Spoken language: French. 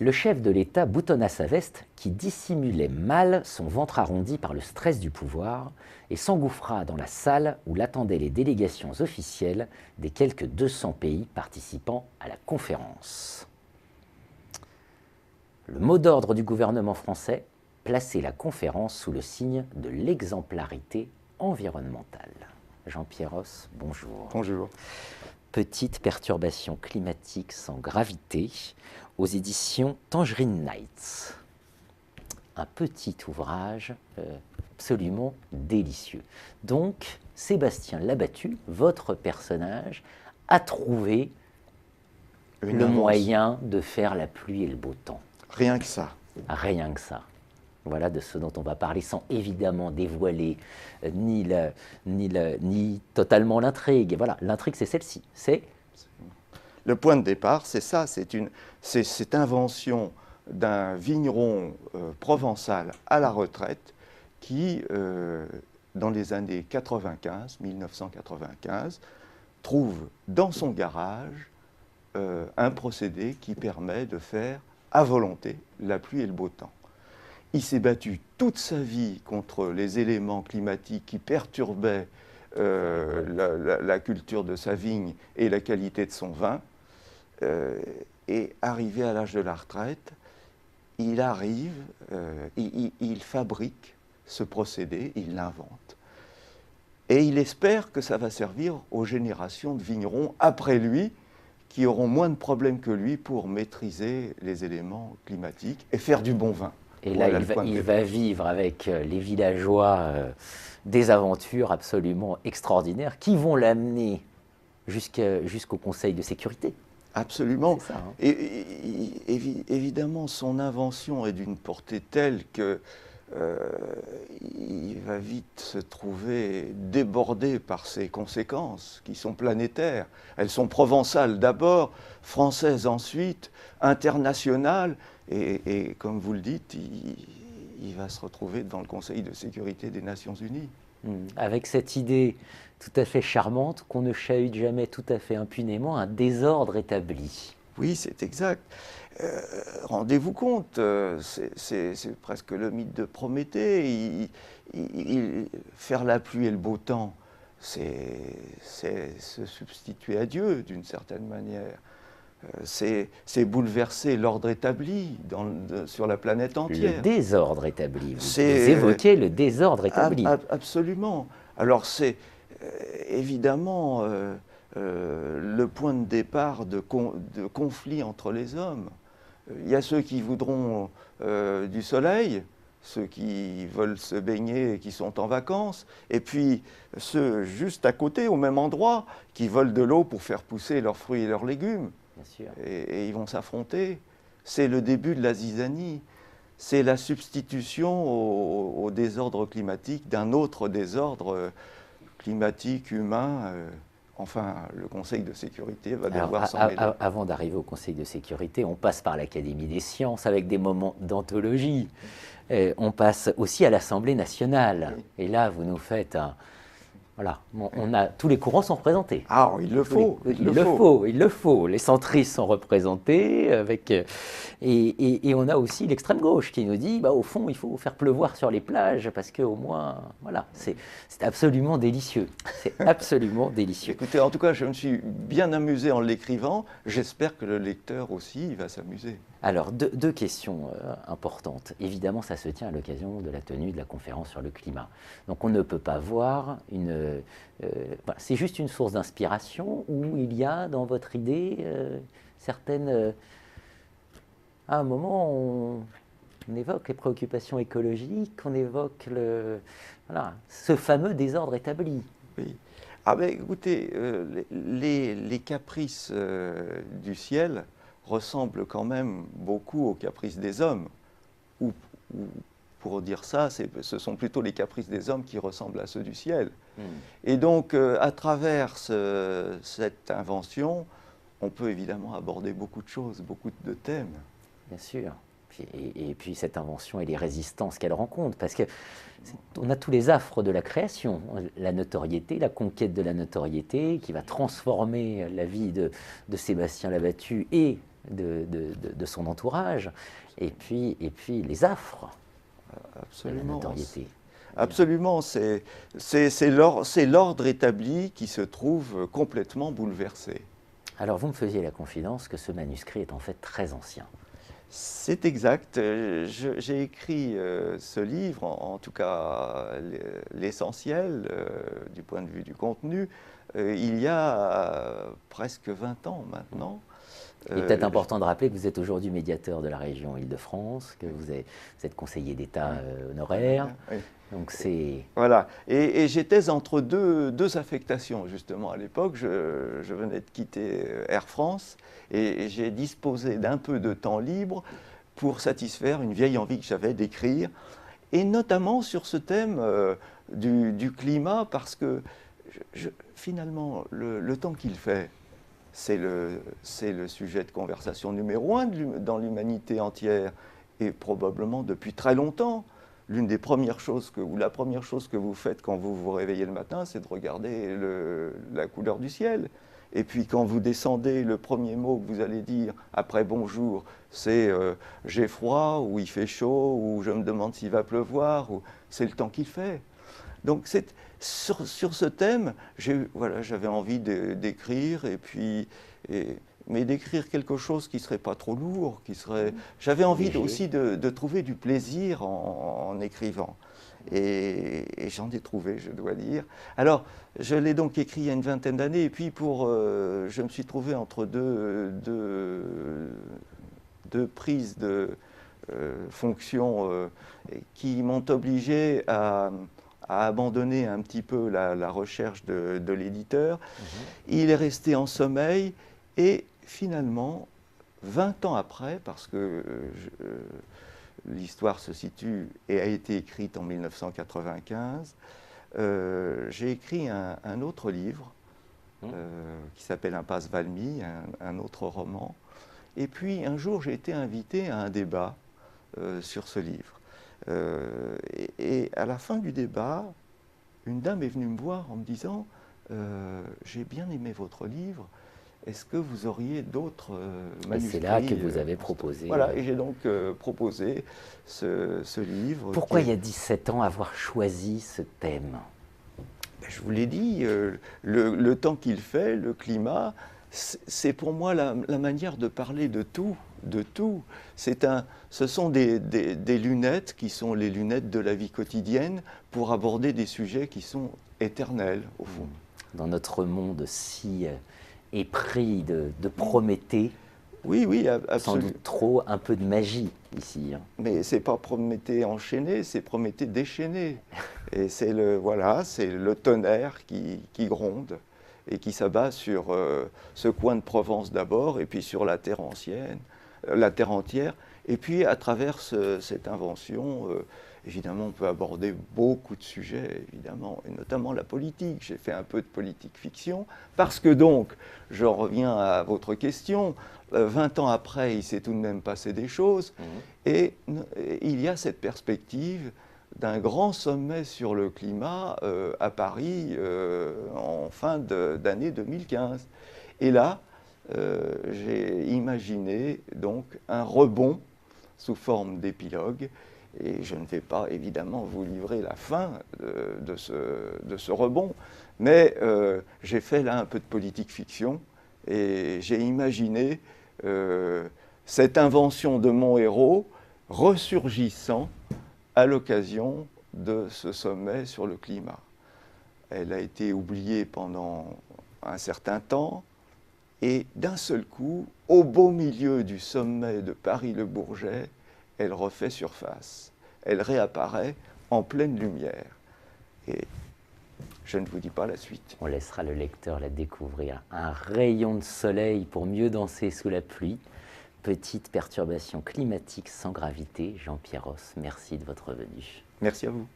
Le chef de l'État boutonna sa veste qui dissimulait mal son ventre arrondi par le stress du pouvoir et s'engouffra dans la salle où l'attendaient les délégations officielles des quelques 200 pays participant à la conférence. Le mot d'ordre du gouvernement français, placer la conférence sous le signe de l'exemplarité environnementale. Jean-Pierre Ross, bonjour. Bonjour. Petite perturbation climatique sans gravité, aux éditions Tangerine Nights. Un petit ouvrage absolument délicieux. Donc, Sébastien Labattu, votre personnage, a trouvé le moyen de faire la pluie et le beau temps. Rien que ça. Rien que ça. Voilà de ce dont on va parler sans évidemment dévoiler ni totalement l'intrigue. Voilà, l'intrigue c'est celle-ci. Le point de départ, c'est ça, c'est cette invention d'un vigneron provençal à la retraite qui, dans les années 1995, trouve dans son garage un procédé qui permet de faire à volonté la pluie et le beau temps. Il s'est battu toute sa vie contre les éléments climatiques qui perturbaient la culture de sa vigne et la qualité de son vin. Et arrivé à l'âge de la retraite, il fabrique ce procédé, il l'invente. Et il espère que ça va servir aux générations de vignerons après lui, qui auront moins de problèmes que lui pour maîtriser les éléments climatiques et faire du bon vin. Et là, il va vivre avec les villageois des aventures absolument extraordinaires qui vont l'amener jusqu'au Conseil de sécurité. Absolument. C'est ça, hein. Et évidemment, son invention est d'une portée telle que il va vite se trouver débordé par ses conséquences, qui sont planétaires. Elles sont provençales d'abord, françaises ensuite, internationales, et comme vous le dites, il va se retrouver dans le Conseil de sécurité des Nations Unies. Avec cette idée tout à fait charmante qu'on ne chahute jamais tout à fait impunément un désordre établi. Oui, c'est exact. Rendez-vous compte, c'est presque le mythe de Prométhée. Faire la pluie et le beau temps, c'est se substituer à Dieu d'une certaine manière. C'est bouleverser l'ordre établi sur la planète entière. Le désordre établi. Vous évoquez le désordre établi. Absolument. Alors c'est évidemment le point de départ de conflits entre les hommes. Il y a ceux qui voudront du soleil, ceux qui veulent se baigner et qui sont en vacances, et puis ceux juste à côté, au même endroit, qui veulent de l'eau pour faire pousser leurs fruits et leurs légumes. Bien sûr. Et ils vont s'affronter. C'est le début de la zizanie. C'est la substitution au désordre climatique d'un autre désordre climatique, humain. Enfin, le Conseil de sécurité va devoir s'en mêler. Avant d'arriver au Conseil de sécurité, on passe par l'Académie des sciences avec des moments d'anthologie. On passe aussi à l'Assemblée nationale. Oui. Et là, vous nous faites un... Voilà, tous les courants sont représentés. Ah, il le faut. Il le faut. Les centristes sont représentés et on a aussi l'extrême gauche qui nous dit, au fond, il faut faire pleuvoir sur les plages parce qu'au moins, voilà, c'est absolument délicieux. C'est absolument délicieux. Écoutez, en tout cas, je me suis bien amusé en l'écrivant. J'espère que le lecteur aussi va s'amuser. Alors, deux questions importantes. Évidemment, ça se tient à l'occasion de la tenue de la conférence sur le climat. Donc, on ne peut pas voir c'est juste une source d'inspiration ou il y a dans votre idée certaines... à un moment, on évoque les préoccupations écologiques, on évoque ce fameux désordre établi. Oui. Ah ben, écoutez, les caprices du ciel ressemblent quand même beaucoup aux caprices des hommes. Ou pour dire ça, ce sont plutôt les caprices des hommes qui ressemblent à ceux du ciel. Et donc, à travers cette invention, on peut évidemment aborder beaucoup de choses, beaucoup de thèmes. Bien sûr. Et puis cette invention et les résistances qu'elle rencontre, parce qu'on a tous les affres de la création, la notoriété, la conquête de la notoriété, qui va transformer la vie de Sébastien Labattu et de son entourage, et puis les affres de la Absolument. notoriété. Absolument, c'est l'ordre établi qui se trouve complètement bouleversé. Alors vous me faisiez la confidence que ce manuscrit est en fait très ancien. C'est exact. J'ai écrit ce livre, en tout cas l'essentiel du point de vue du contenu, il y a presque 20 ans maintenant. Il est peut-être important de rappeler que vous êtes aujourd'hui médiateur de la région Île-de-France, que vous êtes conseiller d'État honoraire. Oui. Donc c'est... Voilà. Et j'étais entre deux affectations, justement, à l'époque. Je venais de quitter Air France et j'ai disposé d'un peu de temps libre pour satisfaire une vieille envie que j'avais d'écrire, et notamment sur ce thème du climat, parce que finalement, le temps qu'il fait, c'est le sujet de conversation numéro un dans l'humanité entière, et probablement depuis très longtemps. L'une des premières choses ou la première chose que vous faites quand vous vous réveillez le matin, c'est de regarder la couleur du ciel. Et puis quand vous descendez, le premier mot que vous allez dire après bonjour, c'est j'ai froid, ou il fait chaud, ou je me demande s'il va pleuvoir, ou c'est le temps qu'il fait. Donc sur ce thème, j'avais envie d'écrire, mais d'écrire quelque chose qui ne serait pas trop lourd, J'avais envie aussi de trouver du plaisir en écrivant. Et j'en ai trouvé, je dois dire. Alors, je l'ai donc écrit il y a une vingtaine d'années, et puis je me suis trouvé entre deux prises de fonctions qui m'ont obligé à abandonner un petit peu la recherche de l'éditeur. Il est resté en sommeil, et finalement, 20 ans après, parce que l'histoire se situe et a été écrite en 1995, j'ai écrit un autre livre qui s'appelle Impasse Valmy, un autre roman. Et puis un jour, j'ai été invité à un débat sur ce livre. Et à la fin du débat, une dame est venue me voir en me disant j'ai bien aimé votre livre, est-ce que vous auriez d'autres manuscrits? C'est là que vous avez proposé. Voilà, et j'ai donc proposé ce livre. Pourquoi il y a 17 ans avoir choisi ce thème? Je vous l'ai dit, le temps qu'il fait, le climat, c'est pour moi la manière de parler de tout. Ce sont des lunettes qui sont les lunettes de la vie quotidienne pour aborder des sujets qui sont éternels, au fond. Dans notre monde si épris de Prométhée, oui, absolument. Sans doute trop, un peu de magie ici. Mais c'est pas Prométhée enchaîné, c'est Prométhée déchaîné. Et c'est le tonnerre qui gronde et qui s'abat sur ce coin de Provence d'abord, et puis sur la terre entière. Et puis à travers cette invention, évidemment, on peut aborder beaucoup de sujets, évidemment, et notamment la politique. J'ai fait un peu de politique fiction, parce que donc, je reviens à votre question, 20 ans après, il s'est tout de même passé des choses, et il y a cette perspective d'un grand sommet sur le climat à Paris en fin d'année 2015. Et là, j'ai imaginé donc un rebond sous forme d'épilogue, et je ne vais pas évidemment vous livrer la fin de ce rebond, mais j'ai fait là un peu de politique fiction, et j'ai imaginé cette invention de mon héros ressurgissant à l'occasion de ce sommet sur le climat. Elle a été oubliée pendant un certain temps, et d'un seul coup, au beau milieu du sommet de Paris-le-Bourget, elle refait surface. Elle réapparaît en pleine lumière. Et je ne vous dis pas la suite. On laissera le lecteur la découvrir. Un rayon de soleil pour mieux danser sous la pluie. Petite perturbation climatique sans gravité. Jean-Pierre Ross, merci de votre venue. Merci à vous.